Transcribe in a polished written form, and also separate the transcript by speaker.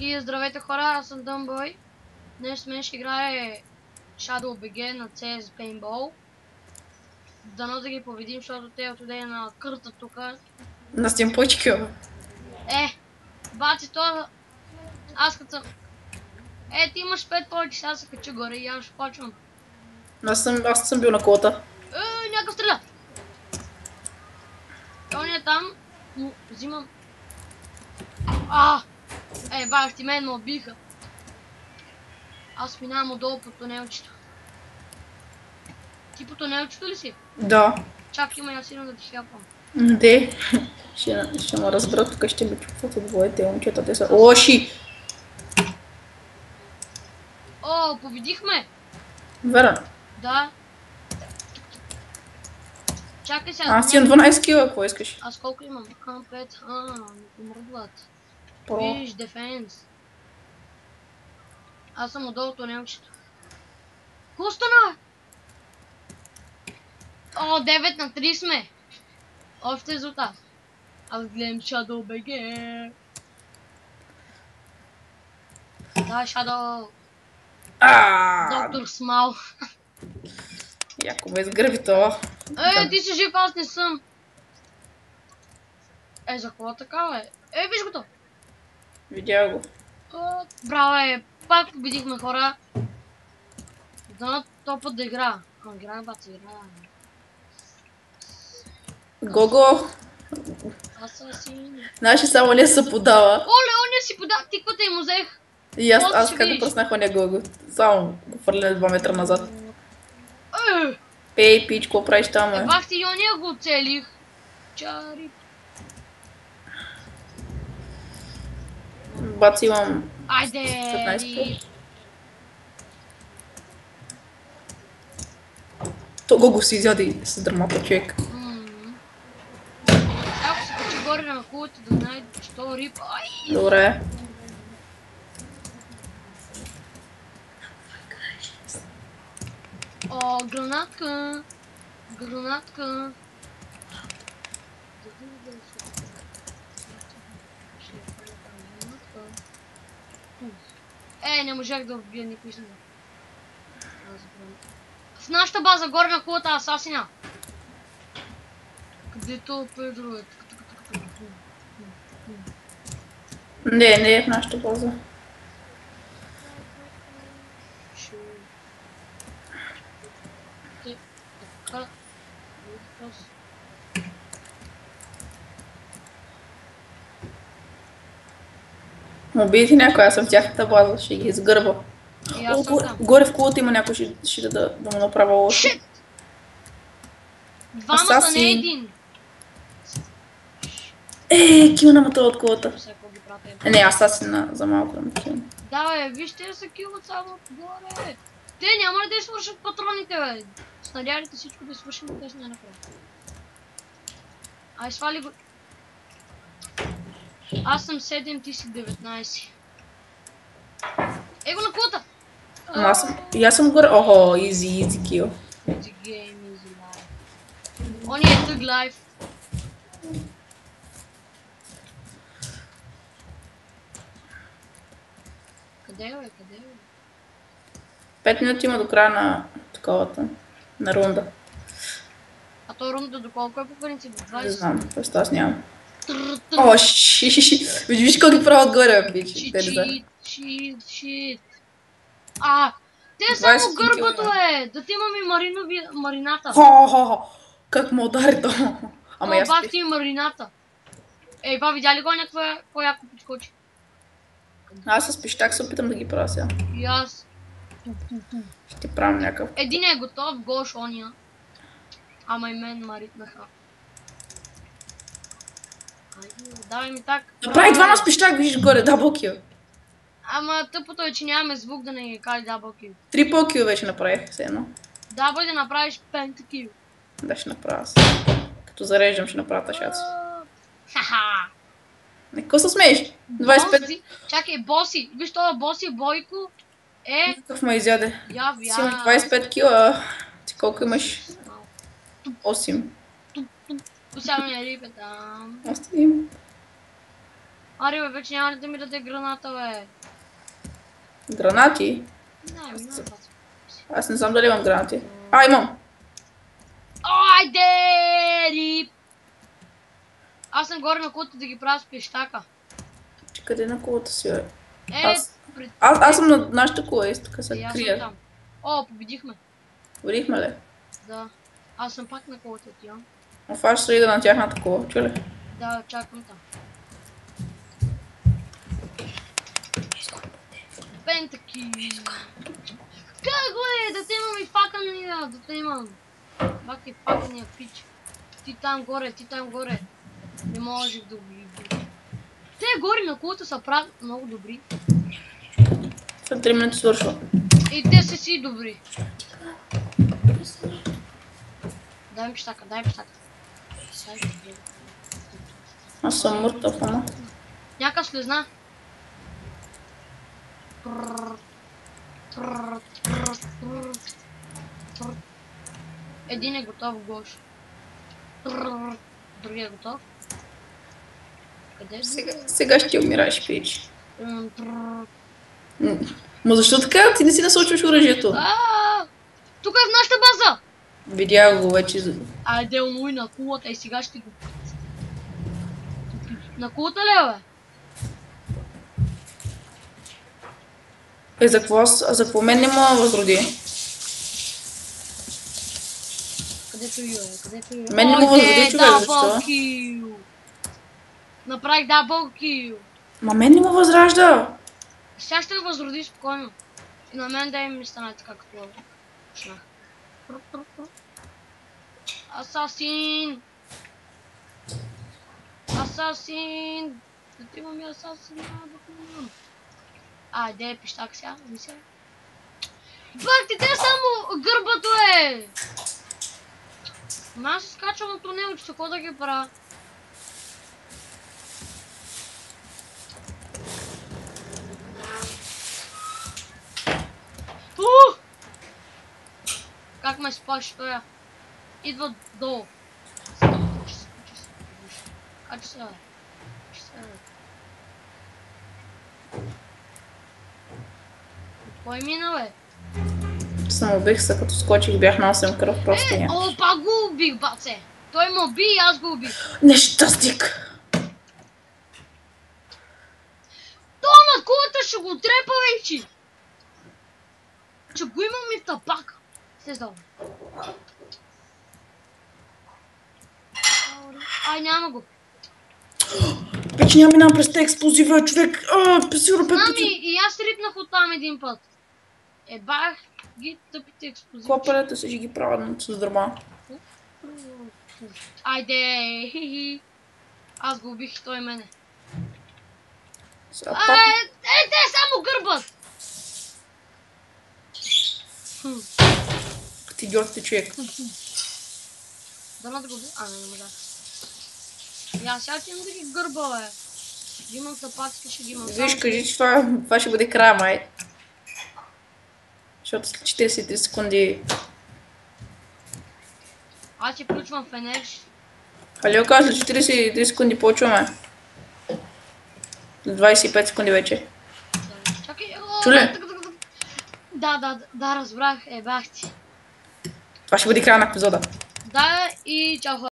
Speaker 1: И здравейте хора, аз съм Дънбой. Днес мен ще играе Shadow BG на CS Paintball. Дано да ги победим, защото те отиде на кърта тука.
Speaker 2: На стимпочки.
Speaker 1: Бати, то... Аз като съм... ти имаш 5 повече, сега се кача горе и аз ще почвам.
Speaker 2: Аз съм бил на колата.
Speaker 1: Някакъв стреля! Он е там, му взимам... Бах ти, мен ме убиха. Аз минавам отдолу по тунелчето. Ти по тунелчето ли си?
Speaker 2: Да.
Speaker 1: Чакай, има я силно да ти хапвам.
Speaker 2: Де? Ще ме разберат, тук ще ми чупват от двоите момчета. Те са лоши.
Speaker 1: Победихме!
Speaker 2: Верно.
Speaker 1: Да. Чакай сега.
Speaker 2: Аз имам 12 кила, какво искаш?
Speaker 1: Аз колко имам? 5. Не помръдват.
Speaker 2: Про.
Speaker 1: Виж, дефенс. Аз съм отдолу тунелчето. Какво стана? 9 на 3 сме. Общ резултат. Аз гледам Shadow BG. Да, Shadow. Доктор Смал.
Speaker 2: Яко ме изгърби това.
Speaker 1: Ти си жив, аз не съм. За какво така, виж го то.
Speaker 2: Видя го.
Speaker 1: Браво, пак победихме хора. Дано този път да игра. Игра, баца, игра.
Speaker 2: Гого.
Speaker 1: Асасин.
Speaker 2: Знаеш ли, само не се подава.
Speaker 1: Оле, он не си подава, тиквата и му взех.
Speaker 2: И аз как пръснах оня Гого. Само го фърля 2 метра назад. Ей, пич, какво правиш там,
Speaker 1: Бах ти и ония го оцелих. Чари.
Speaker 2: Бац, имам...
Speaker 1: Айде!
Speaker 2: 15. То Гого си изяде с дърмата, човек.
Speaker 1: Ако се качи горе на кулата да знае, че то рип.
Speaker 2: Добре.
Speaker 1: Гранатка. Гранатка. Не можах да убия никой си. В нашата база, горе на кулата, асасина. Където Педро е.
Speaker 2: Не е в нашата база. Убийте някой, аз съм в тяхната база, ще ги изгърба. Горе в кулата има някой, ще да му направя лошо.
Speaker 1: Двама са не един.
Speaker 2: Кил на мотор от кулата. Не, асасин за малко да ме кил.
Speaker 1: Да, вижте са килват само горе. Те няма ли да изсвършат патроните, бе? Снарядите всичко да свършим, те сме направят. Свали го. Аз съм 7, ти си 19. Го на кулата!
Speaker 2: И аз съм горе. Охо, изи кил.
Speaker 1: Easy game, easy life. Он е тъг лайф. Къде е?
Speaker 2: 5 минути има до края на таковата. На рунда.
Speaker 1: А то рунда до колко е по принцип? 20?
Speaker 2: Не знам, просто аз нямам. Виж колко ги правят горе, бичи.
Speaker 1: Шит. Те само гърбато да ти имаме марината.
Speaker 2: Как му удари то?
Speaker 1: Бах ти марината. Видя ли го някаква по-яко подскочи?
Speaker 2: Аз с пищак се опитам да ги правя сега.
Speaker 1: И аз.
Speaker 2: Ще правим някакъв.
Speaker 1: Един е готов, гош ония. Ама и мен маритнаха. Давай ми так.
Speaker 2: Направи двама с пищак, виж горе, даблкил.
Speaker 1: Ама тъпото е, че нямаме звук да не каже даблкил.
Speaker 2: 3 по-кил вече направих, все едно.
Speaker 1: Да, бъде да направиш пентакил.
Speaker 2: Да, ще направя. Като зареждам, ще направя тъшаци.
Speaker 1: Ха-ха!
Speaker 2: Какво се смееш? 25.
Speaker 1: Чакай, боси. Виж това боси, Бойко.
Speaker 2: Какъв ме изяде? Си имаш 25 кила. Ти колко имаш? 8.
Speaker 1: Посяваме рибата.
Speaker 2: Оставим.
Speaker 1: Аре бе, вече няма ли да ми даде граната, бе?
Speaker 2: Гранати?
Speaker 1: Не, минава.
Speaker 2: Аз не знам дали имам гранати. Имам!
Speaker 1: Айде! Рип! Аз съм горе на кулата да ги правя с пещака.
Speaker 2: Че къде на колата си, бе?
Speaker 1: Пред...
Speaker 2: Аз съм на нашата кола и тук се
Speaker 1: аз съм
Speaker 2: крия.
Speaker 1: там. О, победихме.
Speaker 2: Водихме ли?
Speaker 1: Да. Аз съм пак на колата ти, а?
Speaker 2: Аз ще ида на тяхната кола, чули?
Speaker 1: Да, чакам там. Пентаки. Как бе? Да те имам и факания, да те имам. Бак и факания пич. Ти там горе. Не можех да ги видя. Те горе на колата са правят много добри.
Speaker 2: След 3 минути свършва.
Speaker 1: И те са си добри. Дай ми пищака.
Speaker 2: Аз съм мъртъв, ама.
Speaker 1: Някакъв слезна. Един е готов, Гош. Другия е готов. Къде е?
Speaker 2: Сега ще умираш, пич. Ма защо така? Ти не си насочваш оръжието.
Speaker 1: Тук е в нашата база!
Speaker 2: Видях го вече.
Speaker 1: Айде, онуй на кулата и сега ще го... На кулата ли, бе?
Speaker 2: За какво мен не мога да възроди?
Speaker 1: Където ю е?
Speaker 2: Мен не мога да възроди, човек, защо?
Speaker 1: Направих дабъл кил.
Speaker 2: Ма мен не му възражда.
Speaker 1: Сега ще го възроди спокойно. И на мен да им ми стане така като шнах. Асасин! Да ти имам и асасина, Айде, пищак сега, не сега. Бак, ти те само гърбато е! Аз се скачвам от тунел, че какво да ги правя? Как ме спаш тоя? Идва долу. Качи се, бе. Кой мина, бе?
Speaker 2: Самоубих се, като скочих, бях на 8 кръв, просто няма.
Speaker 1: Опа, го убих, баце! Той ме уби и аз го убих.
Speaker 2: Нещастник!
Speaker 1: То на кулата ще го трепа вече! Че го имам и в тапак. Слезал. Няма го.
Speaker 2: Вече няма минам през тези експлозива, човек. Сигурно 5 пъти.
Speaker 1: И аз рипнах оттам един път. Бах ги тъпите експлозиви.
Speaker 2: Клапарета си ще ги правя с дърма.
Speaker 1: Айде, хи-хи. Аз го убих и той мене. Те само гърбат!
Speaker 2: Като идиотите, човек.
Speaker 1: Дано да го убих. Не можа. Аз сега имам да ги гърба, бе. Ще ги имам тъпацки, ще ги имам.
Speaker 2: Виж, кажи, че това ще бъде края, май. Защото след 43 секунди...
Speaker 1: Аз ще включвам фенерш.
Speaker 2: Халио каза, 43 секунди почваме. 25 секунди вече.
Speaker 1: Чакай,
Speaker 2: Чуле?
Speaker 1: Да, разбрах, бах ти.
Speaker 2: Това ще бъде края на епизода.
Speaker 1: Да, и чао.